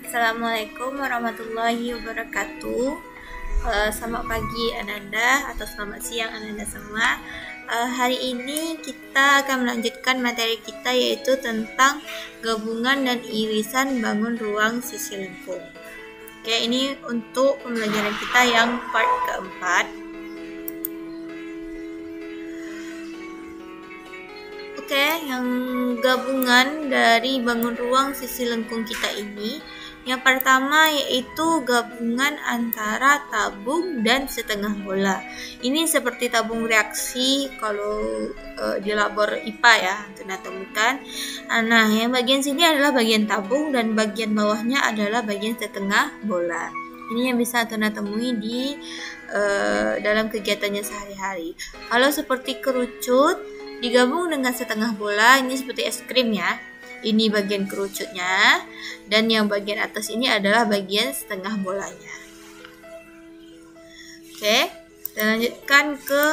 Assalamualaikum warahmatullahi wabarakatuh. Selamat pagi Ananda atau selamat siang Ananda semua. Hari ini kita akan melanjutkan materi kita yaitu tentang gabungan dan irisan bangun ruang sisi lengkung. Oke, ini untuk pembelajaran kita yang part keempat. Oke, yang gabungan dari bangun ruang sisi lengkung kita ini, yang pertama yaitu gabungan antara tabung dan setengah bola. Ini seperti tabung reaksi kalau di labor IPA ya, Tuna temukan. Nah, yang bagian sini adalah bagian tabung dan bagian bawahnya adalah bagian setengah bola. Ini yang bisa Tuna temui di dalam kegiatannya sehari-hari. Kalau seperti kerucut digabung dengan setengah bola, ini seperti es krim ya. Ini bagian kerucutnya, dan yang bagian atas ini adalah bagian setengah bolanya. Oke, kita lanjutkan ke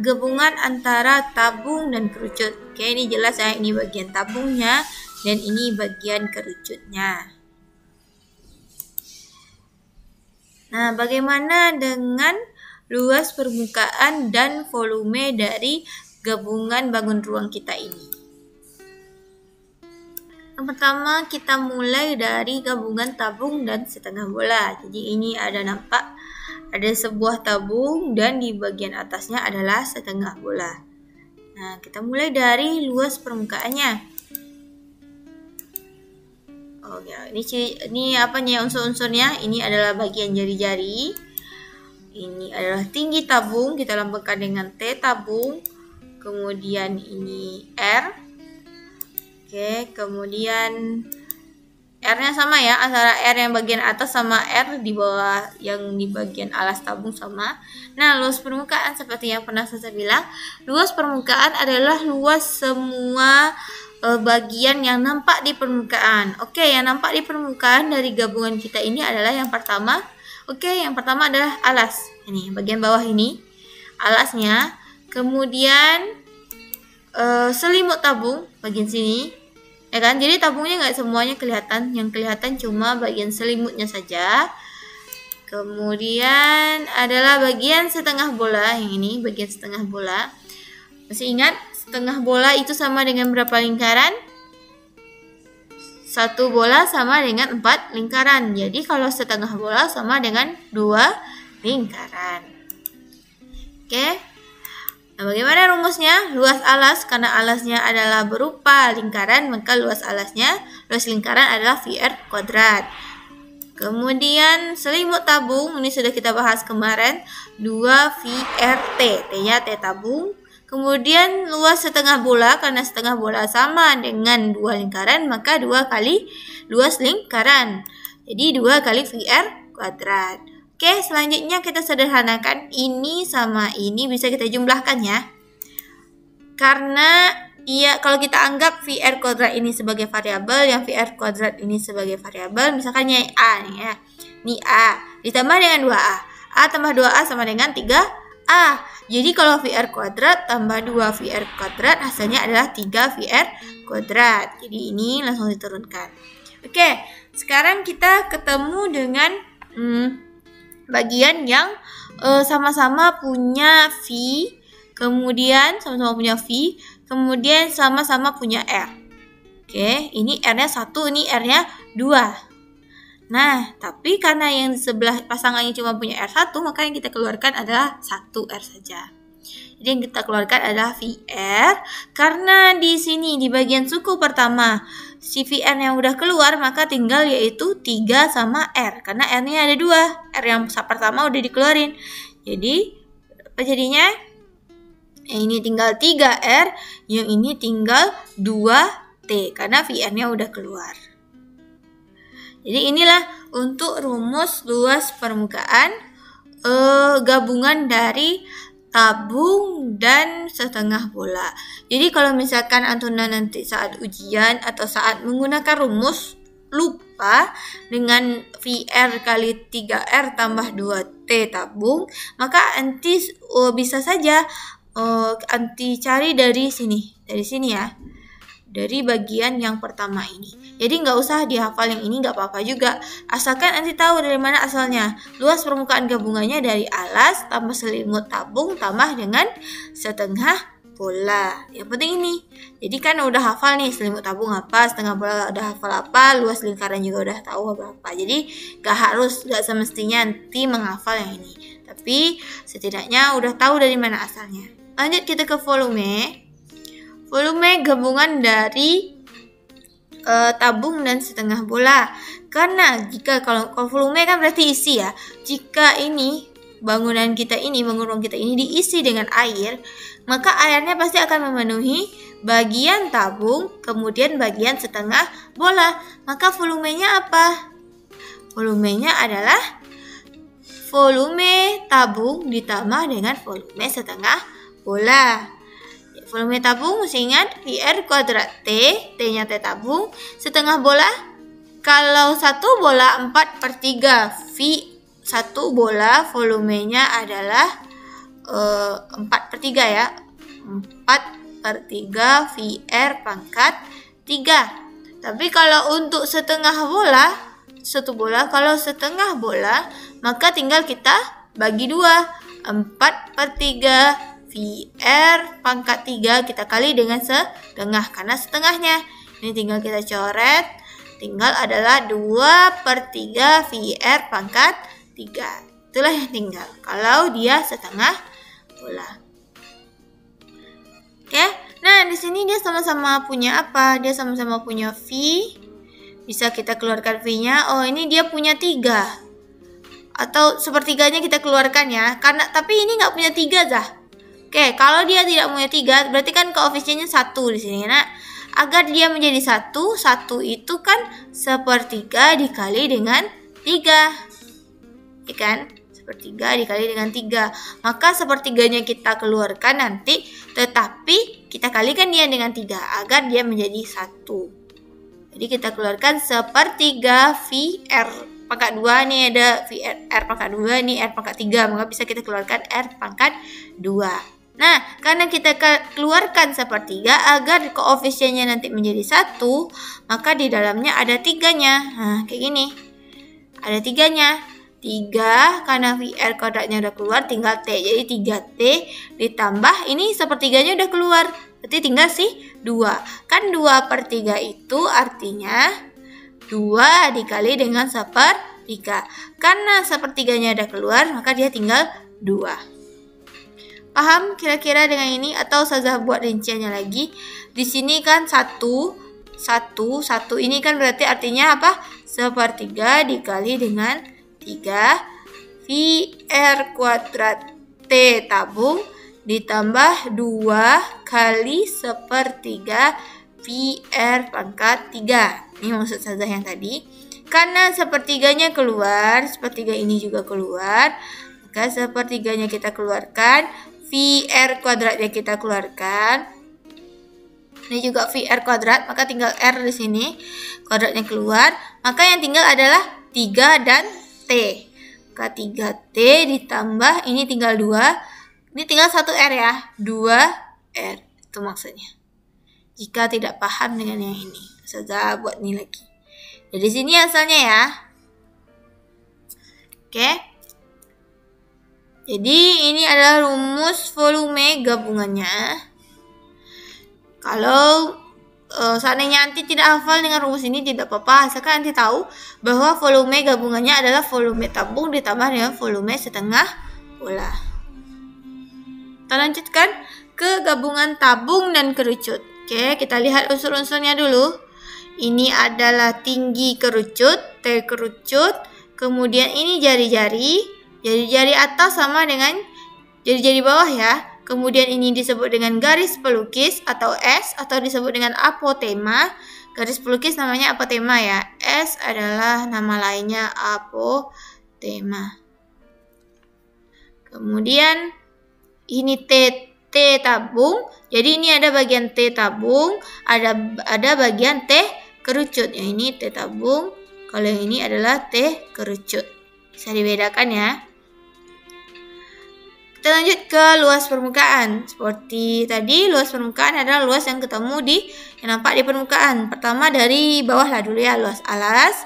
gabungan antara tabung dan kerucut. Oke, ini jelas ya, ini bagian tabungnya dan ini bagian kerucutnya. Nah, bagaimana dengan luas permukaan dan volume dari gabungan bangun ruang kita ini? Yang pertama kita mulai dari gabungan tabung dan setengah bola. Jadi ini ada sebuah tabung dan di bagian atasnya adalah setengah bola. Nah, kita mulai dari luas permukaannya. Oh ya, ini apanya unsur-unsurnya? Ini adalah bagian jari-jari. Ini adalah tinggi tabung, kita lambangkan dengan T tabung. Kemudian ini R. Oke, kemudian R-nya sama ya, antara R yang bagian atas sama R di bawah yang di bagian alas tabung sama. Nah, luas permukaan seperti yang pernah saya bilang, luas permukaan adalah luas semua bagian yang nampak di permukaan. Oke, yang nampak di permukaan dari gabungan kita ini adalah yang pertama. Oke, yang pertama adalah alas. Ini bagian bawah ini alasnya. Kemudian selimut tabung bagian sini, ya kan? Jadi tabungnya nggak semuanya kelihatan, yang kelihatan cuma bagian selimutnya saja. Kemudian adalah bagian setengah bola, yang ini bagian setengah bola. Masih ingat setengah bola itu sama dengan berapa lingkaran? Satu bola sama dengan 4 lingkaran. Jadi kalau setengah bola sama dengan 2 lingkaran. Oke. Nah, bagaimana rumusnya? Luas alas, karena alasnya adalah berupa lingkaran, maka luas lingkaran adalah VR kuadrat. Kemudian selimut tabung, ini sudah kita bahas kemarin, 2VRT, T-nya T tabung. Kemudian luas setengah bola, karena setengah bola sama dengan 2 lingkaran, maka 2 kali luas lingkaran. Jadi 2 kali VR kuadrat. Oke, selanjutnya kita sederhanakan ini sama ini bisa kita jumlahkan ya. Karena kalau kita anggap VR kuadrat ini sebagai variabel, yang VR kuadrat ini sebagai variabel, misalkan yang A nih ya. Ini A ditambah dengan 2A. A tambah 2A sama dengan 3A. Jadi kalau VR kuadrat tambah 2 VR kuadrat hasilnya adalah 3 VR kuadrat. Jadi ini langsung diturunkan. Oke, sekarang kita ketemu dengan bagian yang sama-sama punya V, kemudian sama-sama punya V, kemudian sama-sama punya R. Oke, ini R-nya 1, ini R-nya 2. Nah, tapi karena yang di sebelah pasangannya cuma punya R1, maka yang kita keluarkan adalah 1 R saja. Jadi yang kita keluarkan adalah VR, karena di sini di bagian suku pertama si VR yang udah keluar, maka tinggal yaitu 3 sama R, karena R-nya ada 2. R yang pertama udah dikeluarin. Jadi apa jadinya? Ini tinggal 3R, yang ini tinggal 2T, karena VR-nya udah keluar. Jadi inilah untuk rumus luas permukaan gabungan dari tabung dan setengah bola. Jadi kalau misalkan Antuna nanti saat ujian atau saat menggunakan rumus lupa dengan VR kali 3R tambah 2T tabung, maka nanti bisa saja anti cari dari sini ya. dari bagian yang pertama ini. Jadi nggak usah dihafal yang ini, nggak apa-apa juga. Asalkan nanti tahu dari mana asalnya. Luas permukaan gabungannya dari alas tambah selimut tabung tambah dengan setengah bola. Yang penting ini. Jadi kan udah hafal nih selimut tabung apa, setengah bola udah hafal apa, luas lingkaran juga udah tahu apa. Jadi nggak semestinya nanti menghafal yang ini. Tapi setidaknya udah tahu dari mana asalnya. Lanjut kita ke volume. Volume gabungan dari tabung dan setengah bola. Karena kalau volume kan berarti isi ya. Jika ini bangun ruang kita ini diisi dengan air, maka airnya pasti akan memenuhi bagian tabung, kemudian bagian setengah bola. Maka volumenya apa? Volumenya adalah volume tabung ditambah dengan volume setengah bola. Volume tabung mesti ingat VR kuadrat T, T-nya T tabung, setengah bola. Kalau satu bola 4/3, V satu bola volumenya adalah 4/3 ya. 4/3 VR pangkat 3. Tapi kalau untuk setengah bola, kalau setengah bola, maka tinggal kita bagi 2. 4/3 VR pangkat 3 kita kali dengan setengah karena setengahnya. Ini tinggal kita coret. Tinggal adalah 2/3 VR pangkat 3. Itulah yang tinggal kalau dia setengah bola. Oke. Nah, di sini dia sama-sama punya apa? Dia sama-sama punya V. Bisa kita keluarkan V-nya. Oh, ini dia punya 3. Atau sepertiganya kita keluarkan ya. Tapi ini nggak punya 3, Zah. Oke, kalau dia tidak punya 3, berarti kan koefisiennya 1 di sini. Nah, agar dia menjadi 1 itu kan 1/3 dikali dengan 3. Ya kan? 1/3 dikali dengan 3. Maka 1/3-nya kita keluarkan nanti, tetapi kita kalikan dia dengan 3 agar dia menjadi 1. Jadi kita keluarkan 1/3 VR pangkat 2 nih ada R pangkat 2 nih R pangkat 3, maka bisa kita keluarkan R pangkat 2. Nah, karena kita keluarkan 1/3 agar koefisiennya nanti menjadi 1, maka di dalamnya ada 3-nya. Nah, kayak gini. Ada 3-nya. 3 karena VR kuadratnya udah keluar, tinggal T. Jadi 3T ditambah ini 1/3-nya udah keluar. Berarti tinggal 2. Kan 2/3 itu artinya 2 dikali dengan 1/3. Karena 1/3-nya udah keluar, maka dia tinggal 2. Paham kira-kira dengan ini atau Ustazah buat rinciannya lagi? Di sini kan 1 ini kan berarti artinya apa? 1/3 dikali dengan 3 VR kuadrat T tabung ditambah 2 kali 1/3 VR pangkat 3. Ini maksud Ustazah yang tadi. Karena 1/3-nya keluar, 1/3 ini juga keluar, maka 1/3-nya kita keluarkan, VR kuadratnya kita keluarkan. Ini juga VR kuadrat, maka tinggal R di sini. Kuadratnya keluar, maka yang tinggal adalah 3 dan T. Maka 3T ditambah, ini tinggal 2. Ini tinggal 1 R ya. 2R. Itu maksudnya. Jika tidak paham dengan yang ini, Ustazah buat ini lagi. Jadi sini asalnya ya. Oke. Jadi ini adalah rumus volume gabungannya. Kalau seandainya nanti tidak hafal dengan rumus ini tidak apa-apa, asalkan nanti tahu bahwa volume gabungannya adalah volume tabung ditambah dengan volume setengah bola. Kita lanjutkan ke gabungan tabung dan kerucut. Oke, kita lihat unsur-unsurnya dulu. Ini adalah tinggi kerucut, T kerucut, kemudian ini jari-jari. Jari-jari atas sama dengan jari-jari bawah ya. Kemudian ini disebut dengan garis pelukis atau S atau disebut dengan apotema. Garis pelukis namanya apotema ya. S adalah nama lainnya apotema. Kemudian ini T tabung. Jadi ini ada bagian T tabung, ada bagian T kerucut. Yang ini T tabung, kalau yang ini adalah T kerucut. Bisa dibedakan ya. Kita Kita lanjut ke luas permukaan. Seperti tadi, luas permukaan adalah luas yang ketemu yang nampak di permukaan. Pertama dari bawah lah dulu ya, luas alas.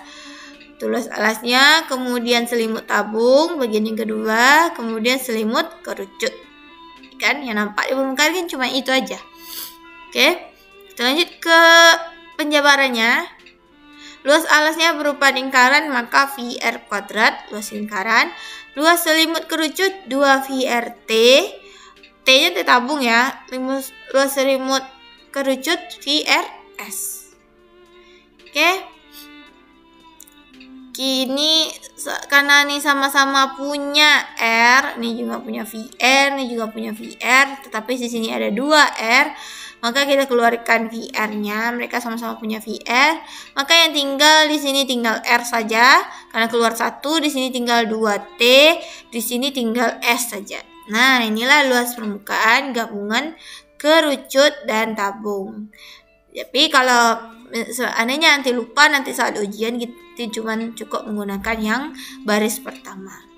Itu luas alasnya, kemudian selimut tabung, bagian yang kedua, kemudian selimut kerucut. Kan yang nampak di permukaan kan cuma itu aja. Oke. Kita lanjut ke penjabarannya. Luas alasnya berupa lingkaran, maka VR kuadrat, luas lingkaran. Luas selimut kerucut 2 VRT. T-nya T tabung ya. Luas selimut kerucut VRS. Oke. Kini karena nih sama-sama punya R, ini juga punya VR, ini juga punya VR, tetapi di sini ada 2 R. Maka kita keluarkan VR-nya, mereka sama-sama punya VR. Maka yang tinggal di sini tinggal R saja, karena keluar 1, di sini tinggal 2T, di sini tinggal S saja. Nah, inilah luas permukaan gabungan kerucut dan tabung. Tapi kalau seandainya nanti lupa, nanti saat ujian kita cukup menggunakan yang baris pertama.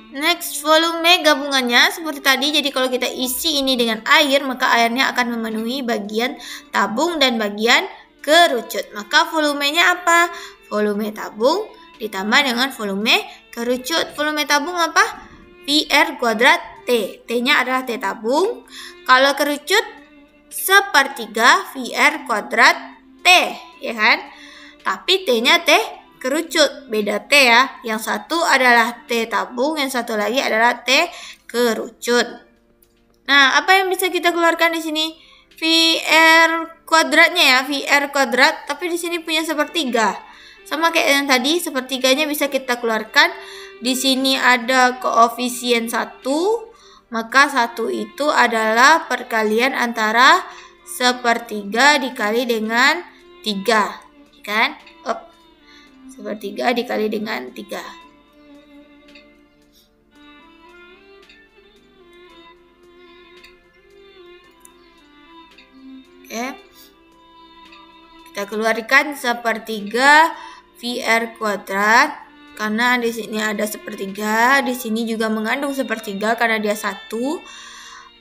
Next, volume gabungannya seperti tadi. Jadi kalau kita isi ini dengan air, maka airnya akan memenuhi bagian tabung dan bagian kerucut. Maka volumenya apa? Volume tabung ditambah dengan volume kerucut. Volume tabung apa? VR kuadrat T. T-nya adalah T tabung. Kalau kerucut, sepertiga VR kuadrat T, ya kan? Tapi T-nya T kerucut, beda T ya. Yang satu adalah T tabung, yang satu lagi adalah T kerucut. Nah, apa yang bisa kita keluarkan di sini? VR kuadratnya ya, VR kuadrat, tapi di sini punya sepertiga. Sama kayak yang tadi, sepertiganya bisa kita keluarkan. Di sini ada koefisien 1, maka 1 itu adalah perkalian antara sepertiga dikali dengan 3, kan? Sepertiga dikali dengan 3. Oke. Kita keluarkan sepertiga VR kuadrat. Karena di sini ada sepertiga, di sini juga mengandung sepertiga karena dia 1.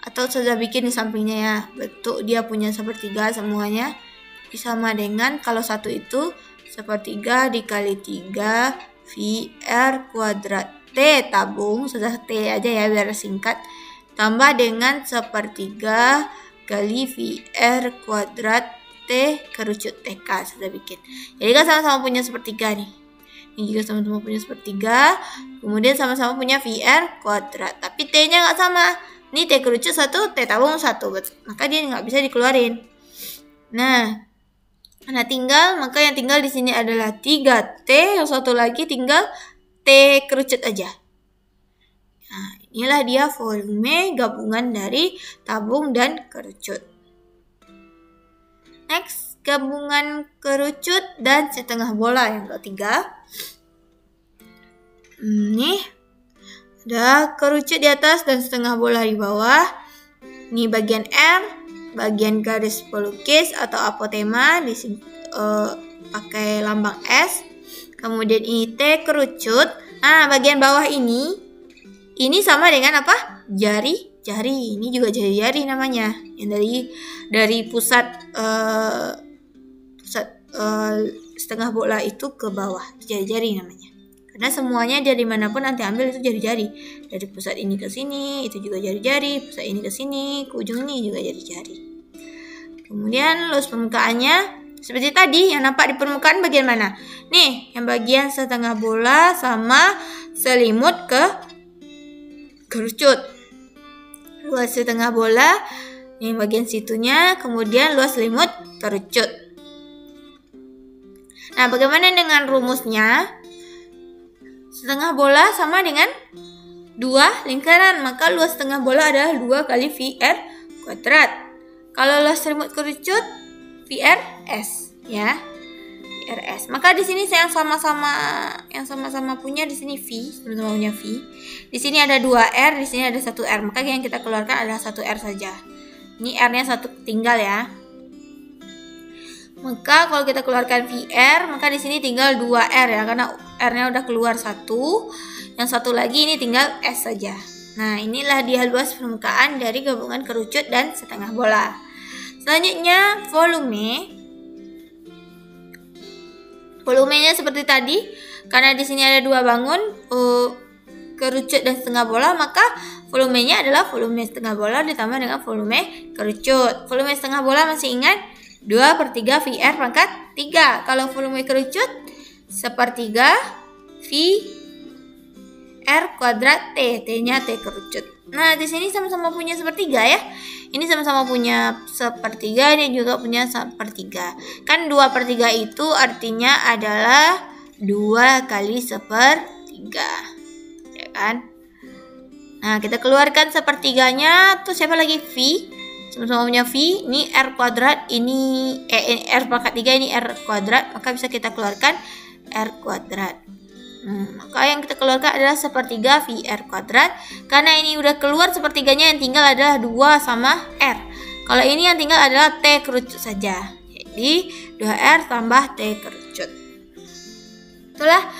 Atau sudah bikin di sampingnya ya. Bentuk dia punya sepertiga semuanya. Sama dengan kalau 1 itu sepertiga dikali 3 VR kuadrat T tabung, sudah T aja ya biar singkat, tambah dengan sepertiga kali VR kuadrat T kerucut TK, sudah bikin. Jadi kan sama-sama punya sepertiga nih. Ini juga sama-sama punya sepertiga, kemudian sama-sama punya VR kuadrat, tapi T-nya nggak sama. Ini T kerucut 1, T tabung 1, maka dia nggak bisa dikeluarin. Nah, maka yang tinggal di sini adalah 3T, yang satu lagi tinggal T kerucut aja. Nah, inilah dia volume gabungan dari tabung dan kerucut. Next, gabungan kerucut dan setengah bola yang ketiga. Nih, ada kerucut di atas dan setengah bola di bawah. Ini bagian R, bagian garis pelukis atau apotema di sini pakai lambang S. Kemudian ini T kerucut. Nah, bagian bawah ini sama dengan apa? Jari. Ini juga jari-jari namanya. Yang dari pusat setengah bola itu ke bawah, jari-jari namanya. Karena semuanya dari manapun nanti ambil itu jari-jari. Dari pusat ini ke sini itu juga jari-jari, pusat ini ke sini, ke ujung ini juga jari-jari. Kemudian luas permukaannya seperti tadi, yang nampak di permukaan bagian mana? Nih, yang bagian setengah bola sama selimut kerucut. Luas setengah bola, yang bagian situnya, kemudian luas selimut kerucut. Nah, bagaimana dengan rumusnya? Setengah bola sama dengan 2 lingkaran, maka luas setengah bola adalah 2 kali VR kuadrat. Kalau luas selimut kerucut, VRS ya. VRS. Maka di sini yang sama-sama punya di sini V, sama-sama punya V. Di sini ada 2R, di sini ada 1R. Maka yang kita keluarkan adalah 1R saja. Ini R-nya 1 tinggal ya. Maka kalau kita keluarkan VR, maka di sini tinggal 2R ya, karena R-nya udah keluar 1. Yang satu lagi ini tinggal S saja. Nah, inilah dia luas permukaan dari gabungan kerucut dan setengah bola. Selanjutnya volume. Volumenya seperti tadi, karena di sini ada dua bangun kerucut dan setengah bola, maka volumenya adalah volume setengah bola ditambah dengan volume kerucut. Volume setengah bola masih ingat 2/3 VR pangkat 3. Kalau volume kerucut sepertiga VR kuadrat T, T-nya T kerucut. Nah, di sini sama-sama punya sepertiga ya. Ini sama-sama punya sepertiga, ini juga punya sepertiga. Kan 2/3 itu artinya adalah 2 kali sepertiga. Ya kan? Nah, kita keluarkan sepertiganya. Tuh siapa lagi? V. Sama-sama punya V. Ini R kuadrat, ini R pangkat 3, ini R kuadrat. Maka bisa kita keluarkan R kuadrat. Maka yang kita keluarkan adalah sepertiga VR kuadrat. Karena ini udah keluar sepertiganya, yang tinggal adalah 2 sama R. Kalau ini yang tinggal adalah T kerucut saja. Jadi 2R tambah T kerucut. Itulah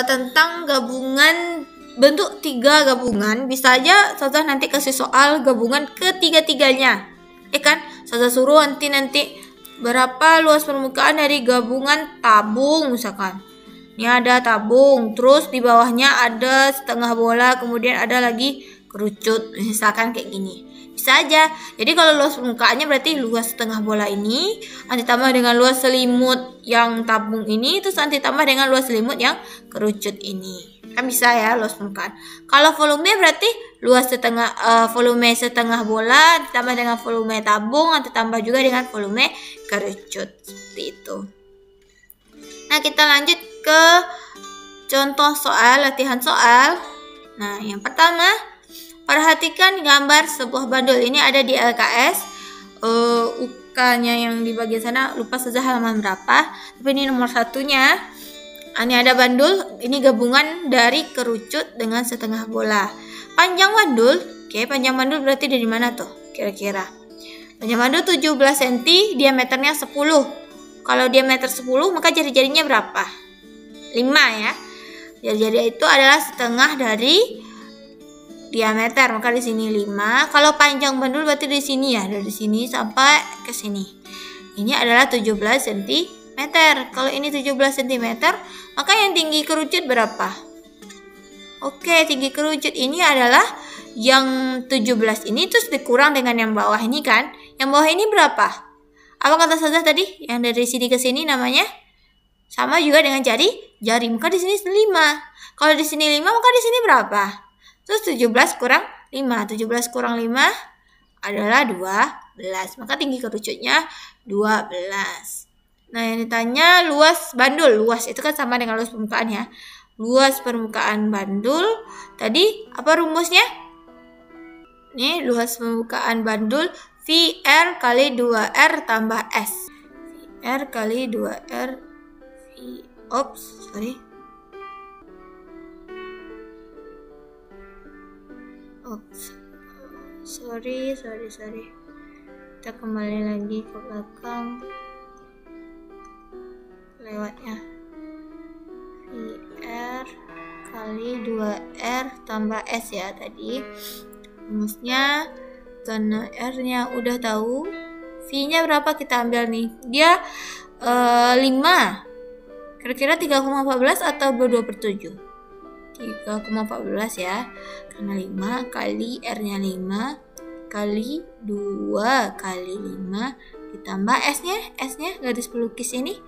tentang gabungan bentuk 3 gabungan. Bisa aja Ustazah nanti kasih soal gabungan ketiga-tiganya. Kan? Ustazah suruh nanti berapa luas permukaan dari gabungan tabung misalkan. Ini ada tabung, terus di bawahnya ada setengah bola, kemudian ada lagi kerucut, misalkan kayak gini. Bisa aja. Jadi kalau luas permukaannya berarti luas setengah bola ini, nanti tambah dengan luas selimut yang tabung ini, terus nanti tambah dengan luas selimut yang kerucut ini. Kan bisa ya luas permukaan. Kalau volume berarti luas volume setengah bola ditambah dengan volume tabung, nanti tambah juga dengan volume kerucut. Seperti itu. Nah, kita lanjut ke contoh soal, latihan soal. Nah, yang pertama, perhatikan gambar sebuah bandul. Ini ada di LKS. UK-nya yang di bagian sana lupa saja halaman berapa. Tapi ini nomor satunya. Ini ada bandul. Ini gabungan dari kerucut dengan setengah bola. Panjang bandul. Oke, panjang bandul berarti dari mana tuh? Kira-kira. Panjang bandul 17 cm, diameternya 10. Kalau diameter 10, maka jari-jarinya berapa? 5 ya. Jari-jari itu adalah setengah dari diameter, maka di sini 5. Kalau panjang bandul berarti di sini ya, dari sini sampai ke sini. Ini adalah 17 cm. Kalau ini 17 cm, maka yang tinggi kerucut berapa? Oke, tinggi kerucut ini adalah yang 17 ini terus dikurang dengan yang bawah ini kan. Yang bawah ini berapa? Apa kata Ustazah tadi? Yang dari sini ke sini namanya sama juga dengan jari. Maka di sini 5. Kalau di sini 5, maka di sini berapa? Terus 17 kurang 5. 17 kurang 5 adalah 12. Maka tinggi kerucutnya 12. Nah, yang ditanya luas bandul. Luas itu kan sama dengan luas permukaan ya. Luas permukaan bandul. Tadi apa rumusnya? Ini luas permukaan bandul VR kali 2R tambah S. VR kali 2R. Sorry. Kita kembali lagi ke belakang. Lewatnya. VR kali 2R tambah S ya tadi. Rumusnya karena R-nya udah tahu, V-nya berapa kita ambil nih? Dia 5. Kira-kira 3,14 atau 22/7? 3,14 ya. Karena 5 kali R-nya 5 kali 2 kali 5 ditambah S-nya garis pelukis ini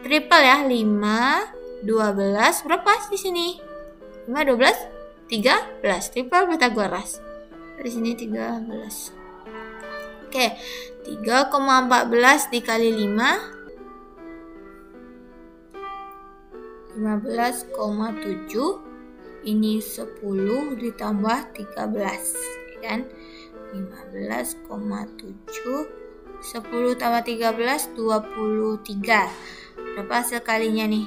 triple ya. 5 12 berapa di sini? 5 12 13. Triple Pythagoras. Di sini 13. Oke, 3,14 dikali 5 15,7. Ini 10 ditambah 13 ya kan? 15,7 10 tambah 13 23. Berapa hasil kalinya nih?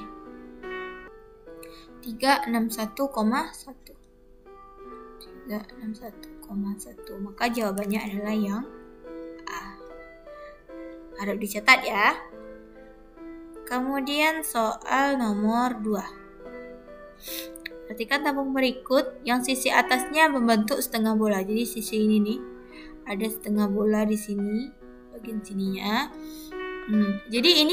361,1. 361,1. Maka jawabannya adalah yang A. Harap dicatat ya. Kemudian soal nomor 2. Perhatikan tabung berikut yang sisi atasnya membentuk setengah bola. Jadi sisi ini nih ada setengah bola di sini, bagian sininya. Jadi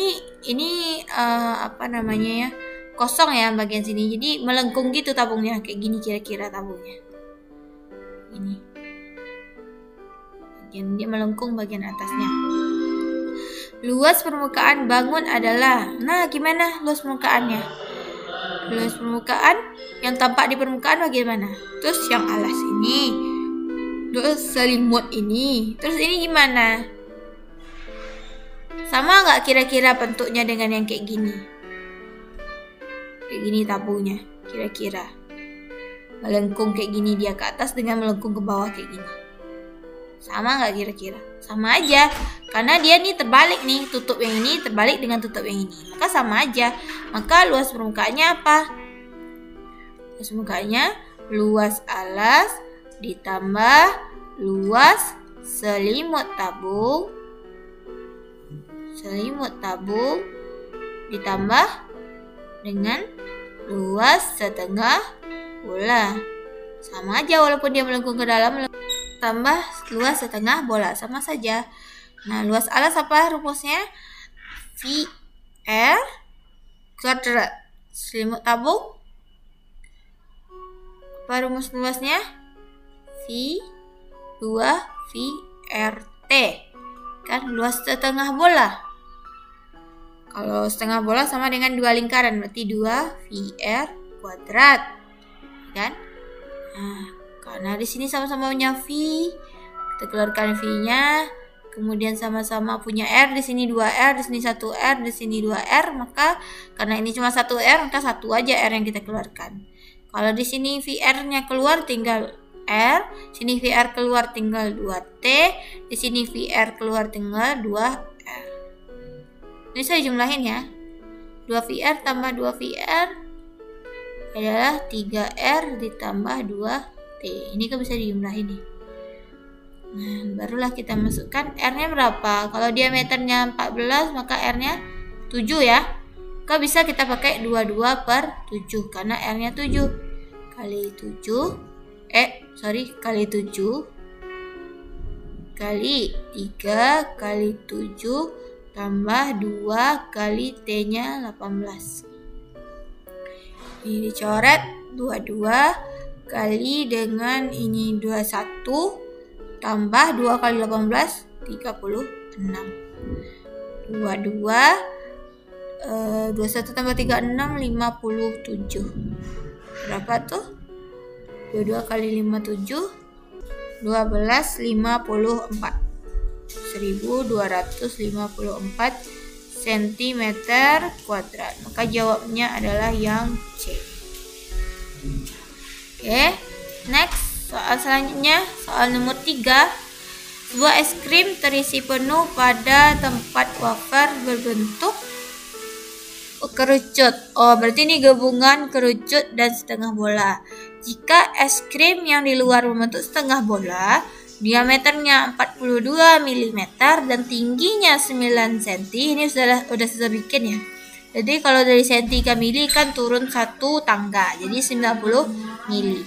ini apa namanya ya, kosong ya bagian sini. Jadi melengkung gitu tabungnya, kayak gini kira-kira tabungnya. Ini bagian dia melengkung bagian atasnya. Luas permukaan bangun adalah, nah gimana luas permukaannya? Luas permukaan yang tampak di permukaan bagaimana? Terus yang alas ini, terus selimut ini, terus ini gimana? Sama nggak kira-kira bentuknya dengan yang kayak gini? Kayak gini tabungnya, kira-kira melengkung kayak gini dia ke atas dengan melengkung ke bawah kayak gini. Sama nggak kira-kira? Sama aja, karena dia nih terbalik nih, tutup yang ini terbalik dengan tutup yang ini, maka sama aja. Maka luas permukaannya apa? Luas permukaannya luas alas ditambah luas selimut tabung ditambah dengan luas setengah bola. Sama aja walaupun dia melengkung ke dalam, tambah luas setengah bola, sama saja. Nah, luas alas apa rumusnya? VR kuadrat. Selimut tabung apa rumus luasnya? V 2VRT. Kan luas setengah bola. Kalau setengah bola sama dengan 2 lingkaran, berarti 2VR kuadrat. Kan? Nah, karena di sini sama-sama punya V, kita keluarkan V-nya, kemudian sama-sama punya R, di sini 2R, di sini 1R, di sini 2R, maka karena ini cuma 1R, maka 1 aja R yang kita keluarkan. Kalau di sini VR-nya keluar tinggal R, sini VR keluar tinggal 2T, di sini VR keluar tinggal 2R. Ini saya jumlahin ya. 2VR tambah 2VR adalah 3R ditambah 2T. Ini kan bisa dijumlahin nih. Nah, barulah kita masukkan R-nya berapa. Kalau diameternya 14, maka R-nya 7 ya. Maka bisa kita pakai 22/7 karena R-nya 7 kali 7 kali 7 kali 3 kali 7 tambah 2 kali T-nya 18. Ini dicoret 22 kali dengan ini 21 tambah 2 kali 18 36. 21 tambah 36 57. Berapa tuh? 22 kali 57 1254. 1254 cm kuadrat. Maka jawabnya adalah yang C. Oke, next soal selanjutnya, soal nomor 3. Sebuah es krim terisi penuh pada tempat wafer berbentuk kerucut. Oh, berarti ini gabungan kerucut dan setengah bola. Jika es krim yang di luar membentuk setengah bola, diameternya 42 mm dan tingginya 9 cm. Ini sudah bikin ya. Jadi kalau dari senti ke mili kan turun 1 tangga. Jadi 90 mili.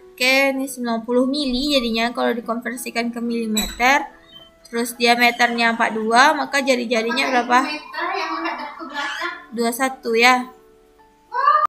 Oke, ini 90 mili jadinya kalau dikonversikan ke milimeter. Terus diameternya 42, maka jari-jarinya berapa? 21 ya.